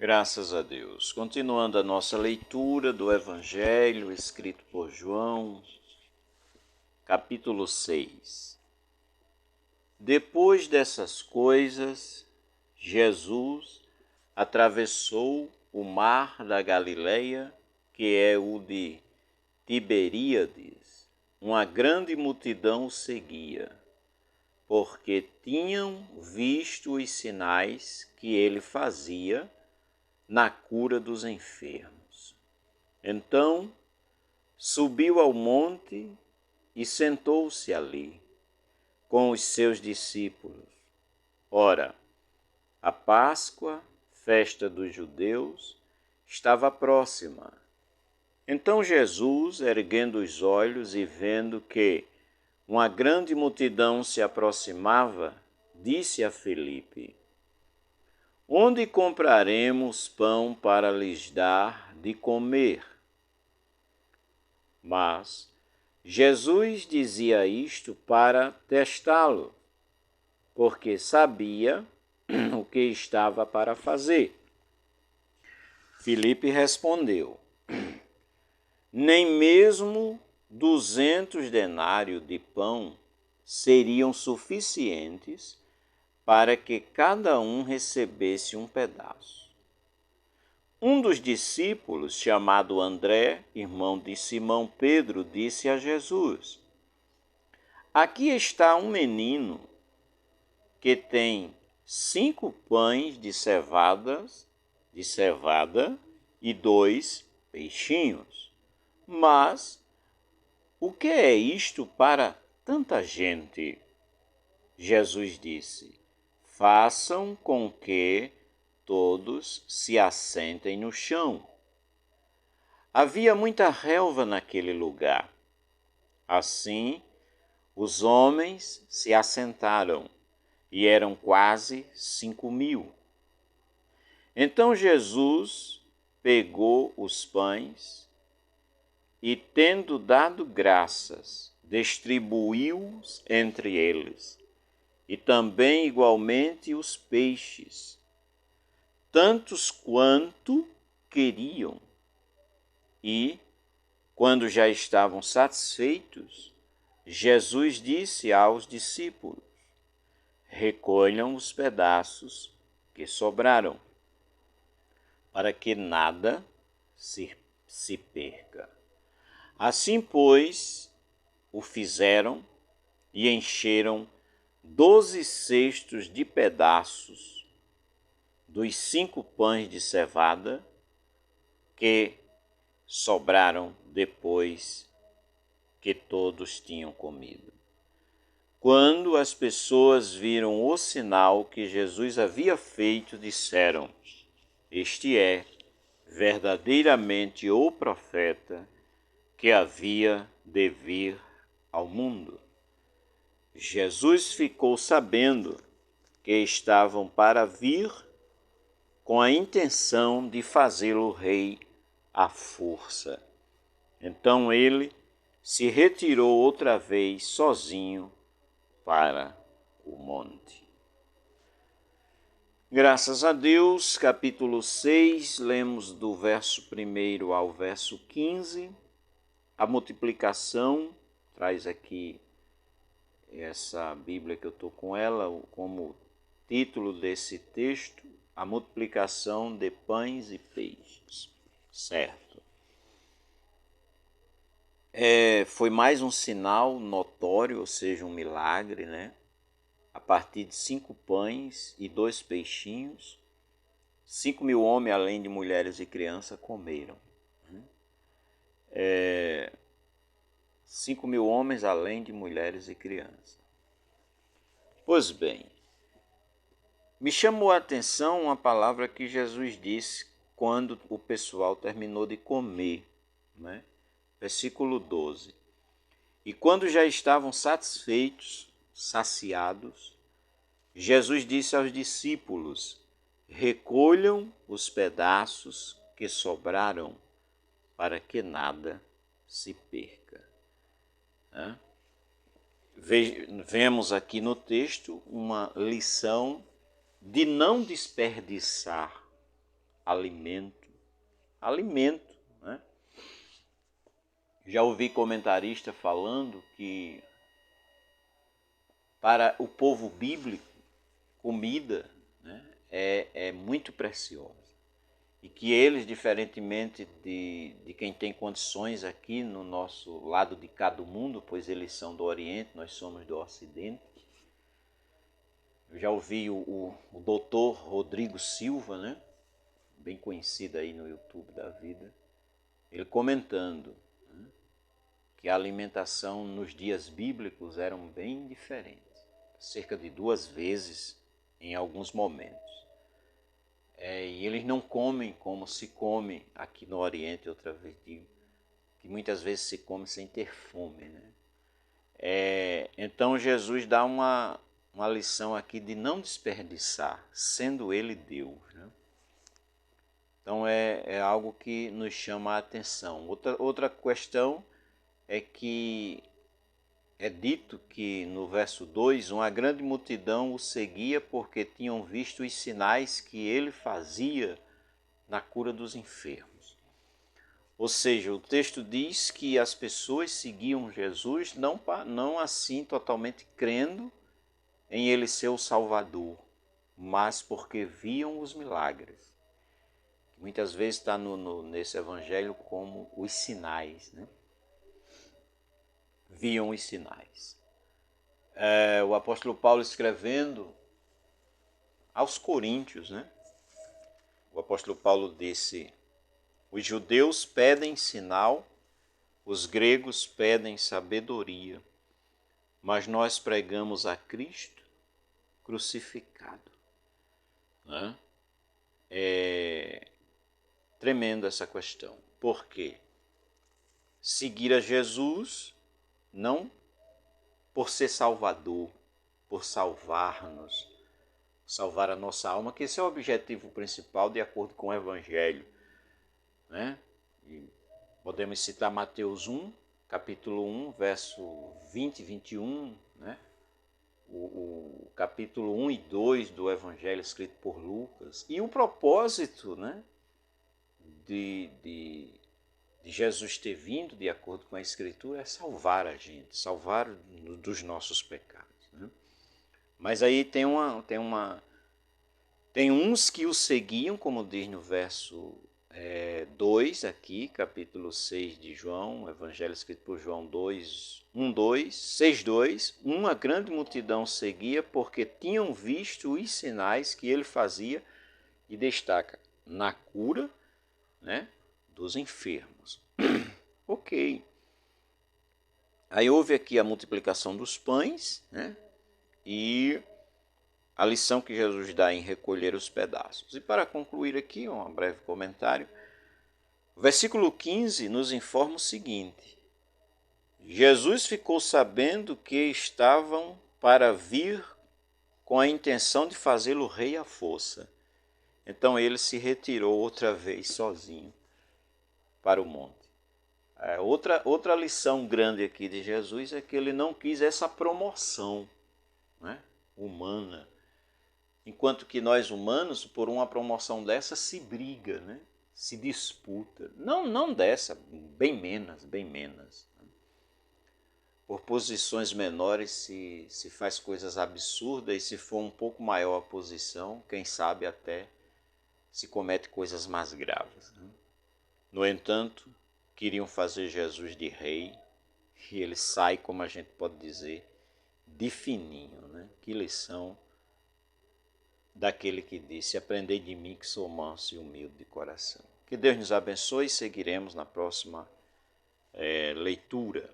Graças a Deus. Continuando a nossa leitura do Evangelho escrito por João, capítulo 6. Depois dessas coisas, Jesus atravessou o mar da Galileia, que é o de Tiberíades. Uma grande multidão o seguia, porque tinham visto os sinais que ele fazia na cura dos enfermos. Então, subiu ao monte e sentou-se ali, com os seus discípulos. Ora, a Páscoa, festa dos judeus, estava próxima. Então Jesus, erguendo os olhos e vendo que uma grande multidão se aproximava, disse a Filipe: Onde compraremos pão para lhes dar de comer? Mas Jesus dizia isto para testá-lo, porque sabia o que estava para fazer. Filipe respondeu: Nem mesmo 200 denários de pão seriam suficientes para que cada um recebesse um pedaço. Um dos discípulos, chamado André, irmão de Simão Pedro, disse a Jesus: Aqui está um menino que tem 5 pães de cevada e 2 peixinhos. Mas o que é isto para tanta gente? Jesus disse: Façam com que todos se assentem no chão. Havia muita relva naquele lugar. Assim, os homens se assentaram, e eram quase 5.000. Então Jesus pegou os pães e, tendo dado graças, distribuiu-os entre eles, e também igualmente os peixes, tantos quanto queriam. E, quando já estavam satisfeitos, Jesus disse aos discípulos: Recolham os pedaços que sobraram, para que nada se perca. Assim, pois, o fizeram e encheram 12 cestos de pedaços dos 5 pães de cevada que sobraram depois que todos tinham comido. Quando as pessoas viram o sinal que Jesus havia feito, disseram: Este é verdadeiramente o profeta que havia de vir ao mundo. Jesus ficou sabendo que estavam para vir com a intenção de fazê-lo rei à força. Então ele se retirou outra vez sozinho para o monte. Graças a Deus, capítulo 6, lemos do verso 1 ao verso 15. A multiplicação, traz aqui essa Bíblia que eu estou com ela, como título desse texto, a multiplicação de pães e peixes. Certo. Foi mais um sinal notório, ou seja, um milagre, né? A partir de 5 pães e 2 peixinhos, 5.000 homens, além de mulheres e crianças, comeram. 5.000 homens, além de mulheres e crianças. Pois bem, me chamou a atenção uma palavra que Jesus disse quando o pessoal terminou de comer, né? Versículo 12. E quando já estavam satisfeitos, saciados, Jesus disse aos discípulos: Recolham os pedaços que sobraram, para que nada se perca. Vemos aqui no texto uma lição de não desperdiçar alimento. Alimento, né? Já ouvi comentarista falando que para o povo bíblico, comida, né, é muito preciosa. E que eles, diferentemente de quem tem condições aqui no nosso lado de cá do mundo, pois eles são do Oriente, nós somos do Ocidente. Eu já ouvi o doutor Rodrigo Silva, né, bem conhecido aí no YouTube da vida, ele comentando, né, que a alimentação nos dias bíblicos era bem diferente, cerca de 2 vezes em alguns momentos. E eles não comem como se come aqui no Oriente, outra vez digo, que muitas vezes se come sem ter fome, né? Então Jesus dá uma lição aqui de não desperdiçar, sendo Ele Deus, né? Então é algo que nos chama a atenção. Outra questão é que é dito que no verso 2, uma grande multidão o seguia porque tinham visto os sinais que ele fazia na cura dos enfermos. Ou seja, o texto diz que as pessoas seguiam Jesus não assim totalmente crendo em ele ser o Salvador, mas porque viam os milagres. Muitas vezes está nesse evangelho como os sinais, né? Viam os sinais. O apóstolo Paulo escrevendo aos Coríntios, né? O apóstolo Paulo disse: os judeus pedem sinal, os gregos pedem sabedoria, mas nós pregamos a Cristo crucificado. Né? É tremenda essa questão. Por quê? Seguir a Jesus não por ser salvador, por salvar-nos, salvar a nossa alma, que esse é o objetivo principal de acordo com o Evangelho. Né? E podemos citar Mateus 1, capítulo 1, verso 20 e 21, né? O capítulo 1 e 2 do Evangelho escrito por Lucas. E o propósito, né, de Jesus ter vindo, de acordo com a Escritura, é salvar a gente, salvar dos nossos pecados. Né? Mas aí tem uns que o seguiam, como diz no verso 2 aqui, capítulo 6 de João, Evangelho escrito por João 2, 1, 2, 6, 2. Uma grande multidão seguia porque tinham visto os sinais que ele fazia, e destaca na cura, né, dos enfermos. Ok. Aí houve aqui a multiplicação dos pães, né, e a lição que Jesus dá em recolher os pedaços. E para concluir aqui, um breve comentário, o versículo 15 nos informa o seguinte: Jesus ficou sabendo que estavam para vir com a intenção de fazê-lo rei à força. Então ele se retirou outra vez sozinho para o monte. Outra lição grande aqui de Jesus é que ele não quis essa promoção, né, humana. Enquanto que nós humanos, por uma promoção dessa, se briga, né? Se disputa. Não dessa, bem menos, bem menos. Por posições menores se faz coisas absurdas, e se for um pouco maior a posição, quem sabe até se comete coisas mais graves. Né? No entanto, queriam fazer Jesus de rei, e ele sai, como a gente pode dizer, de fininho. Né? Que lição daquele que disse: aprendei de mim que sou manso e humilde de coração. Que Deus nos abençoe e seguiremos na próxima leitura.